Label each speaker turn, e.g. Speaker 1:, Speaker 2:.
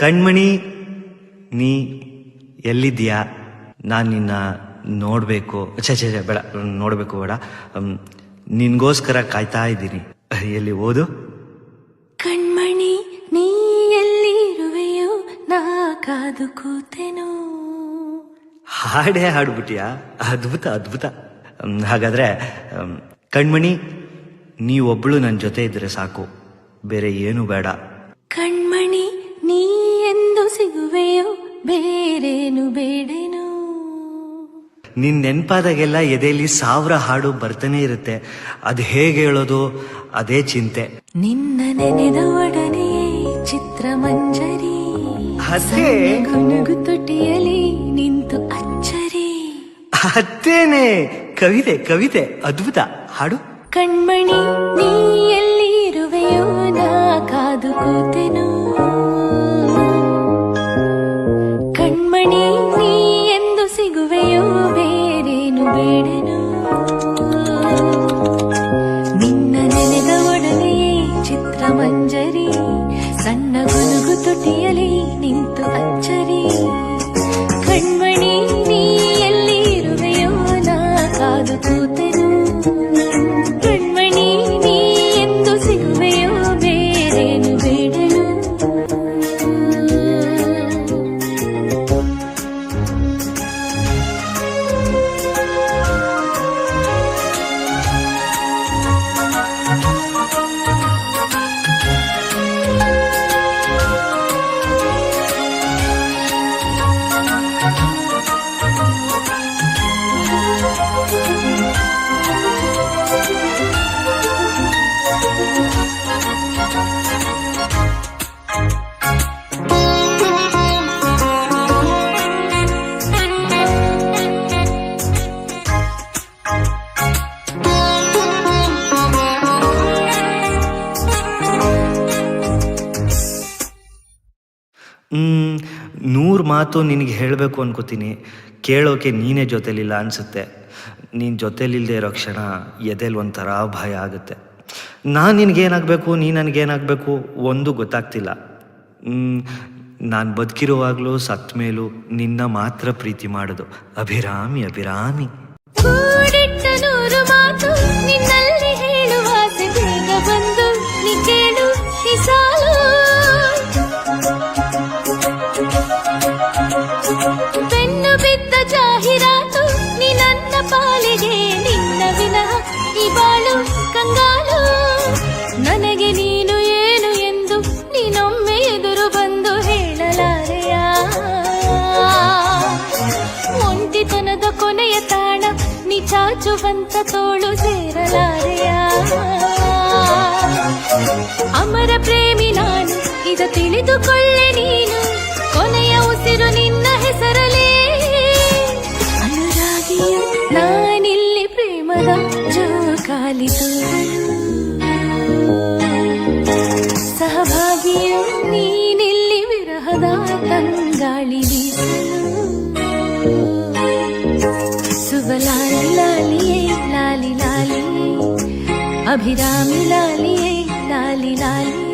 Speaker 1: ಕಣ್ಮಣಿ, ನೀ ಎಲ್ಲಿದ್ದೀಯಾ? ನಾನು ನಿನ್ನ ನೋಡಬೇಕು. ಬೇಡ, ನೋಡಬೇಕು ಬೇಡ, ನಿನ್ಗೋಸ್ಕರ ಕಾಯ್ತಾ ಇದ್ದೀನಿ. ಎಲ್ಲಿ ಓದು.
Speaker 2: ಕಣ್ಮಣಿ, ನೀ ಎಲ್ಲಿ ಇರುವೆಯೋ, ನಾ ಕಾದು ಕೂತೆನೋ.
Speaker 1: ಹಾಡೇ ಹಾಡ್ಬಿಟ್ಟಿಯಾ? ಅದ್ಭುತ ಅದ್ಭುತ. ಹಾಗಾದ್ರೆ ಕಣ್ಮಣಿ, ನೀವೊಬ್ಳು ನನ್ನ ಜೊತೆ ಇದ್ರೆ ಸಾಕು, ಬೇರೆ ಏನು ಬೇಡ.
Speaker 2: ಕಣ್ಮಣಿ, ನೀ ಎಂದು ಸಿಗುವೆಯೋ, ಬೇರೇನು ಬೇಡೇನು.
Speaker 1: ನಿನ್ ನೆನ್ಪಾದಾಗೆಲ್ಲ ಎದೆಯಲ್ಲಿ 1000 ಹಾಡು ಬರ್ತಾನೆ ಇರುತ್ತೆ. ಅದು ಹೇಗೆ ಹೇಳೋದು, ಅದೇ ಚಿಂತೆ.
Speaker 2: ನಿನ್ನ ನೆನೆದ ಒಡನೆ ಚಿತ್ರಮಂಜರಿ,
Speaker 1: ಅದೇ
Speaker 2: ಗುನುಗು ತುಟಿಯಲಿ ನಿಂತು ಅಚ್ಚರಿ.
Speaker 1: ಅದೇನೆ ಕವಿತೆ ಕವಿತೆ, ಅದ್ಭುತ. ಹಾಡು.
Speaker 2: ಕಣ್ಮಣಿ, ನೀ ಎಲ್ಲಿ ಇರುವೆಯೋ, ನಾ ಕಾದು ಕೂತೆನೋ. ಕಣ್ಮಣಿ, ನೀ ಎಂದು ಸಿಗುವೆಯೋ, ಬೇರೇನು ಬೇಡನು. ನಿನ್ನ ನೆನೆದ ಒಡನೆಯೇ ಚಿತ್ರಮಂಜರಿ, ಸಣ್ಣ ಗುನುಗು ತುಟಿಯಲಿ ನಿಂತು ಅಚ್ಚರಿ. ಕಣ್ಮಣಿ, ನೀ ಎಲ್ಲಿ ಇರುವೆಯೋ, ನಾ ಕಾದು ಕೂತೆನು. ಕಣ್ಮಣಿ, ನೀ ಎಂದು ಸಿಗುವೆಯೋ, ಬೇರೇನು ಬೇಡನು.
Speaker 1: ನೂರು ಮಾತು ನಿನಗೆ ಹೇಳಬೇಕು ಅನ್ಕೋತೀನಿ, ಕೇಳೋಕೆ ನೀನೇ ಜೊತೆಲಿಲ್ಲ ಅನಿಸುತ್ತೆ. ನೀನು ಜೊತೆಲಿಲ್ಲದೆ ಇರೋ ಕ್ಷಣ ಎದೆಲಿ ಒಂಥರ ಭಯ ಆಗುತ್ತೆ. ನಾನು ನಿನಗೇನಾಗಬೇಕು, ನೀ ನನಗೇನಾಗಬೇಕು ಒಂದು ಗೊತ್ತಾಗ್ತಿಲ್ಲ. ನಾನು ಬದುಕಿರುವಾಗಲೂ ಸತ್ತ ಮೇಲೂ ನಿನ್ನ ಮಾತ್ರ ಪ್ರೀತಿ ಮಾಡೋದು. ಅಭಿರಾಮಿ ಅಭಿರಾಮಿ.
Speaker 2: ಕೂಡಿಟ್ಟ ನೂರು ಮಾತು ನಿನ್ನಲ್ಲಿ ಹೇಳುವಾಸೆ, ಬೇಗ ಬಂದು ನೀ ಕೇಳು ಈ ಸಾಲು. ಬೆನ್ನು ಬಿದ್ದ ಜಾಹೀರಾತು ನೀ ನನ್ನ ಪಾಲಿಗೆ, ನಿನ್ನ ವಿನಃ ಈ ಬಾಳು ಕಂಗಾಲು. ನನಗೆ ನೀನು ಏನು ಎಂದು ನೀನೊಮ್ಮೆ ಎದುರು ಬಂದು ಹೇಳಲಾರೆಯ. ಒಂಟಿತನದ ಕೊನೆಯ ತಾಣ ನೀ ಚಾಚುವಂತ ತೋಳು ಸೇರಲಾರೆಯ. ಅಮರ ಪ್ರೇಮಿ ನಾನು, ಇದ ತಿಳಿದುಕೊಳ್ಳೆ ನೀನು. ಕೊನೆಯ ಉಸಿರು ನಿನ್ನ ಹೆಸರಲೇ. ಅನುರಾಗಿಯು ನಾನಿಲ್ಲಿ ಪ್ರೇಮದ ಜೋಕಾಲಿ ತೋರಲು, ಸಹಭಾಗಿಯು ನೀನಿಲ್ಲಿ ವಿರಹದ ತಂಗಾಳಿ ಬೀಸಲು. ಸುಬಲಾಲಿ ಲಾಲಿಯೇ ಲಾಲಿ ಲಾಲಿಯೇ, ಅಭಿರಾಮಿ ಲಾಲಿಯೇ ಲಾಲಿ ಲಾಲಿಯೇ.